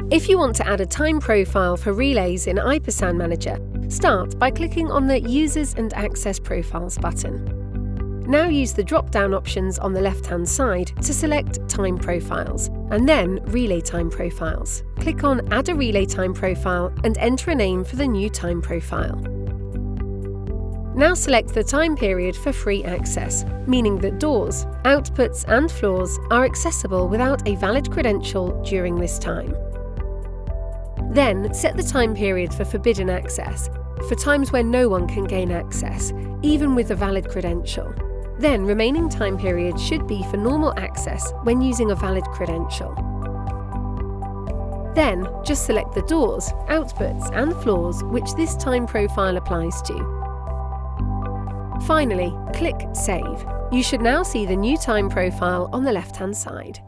If you want to add a time profile for relays in IPassan Manager, start by clicking on the Users and Access Profiles button. Now use the drop-down options on the left-hand side to select Time Profiles, and then Relay Time Profiles. Click on Add a Relay Time Profile and enter a name for the new time profile. Now select the time period for free access, meaning that doors, outputs and floors are accessible without a valid credential during this time. Then set the time period for forbidden access, for times when no one can gain access, even with a valid credential. Then remaining time periods should be for normal access when using a valid credential. Then just select the doors, outputs and floors which this time profile applies to. Finally, click Save. You should now see the new time profile on the left-hand side.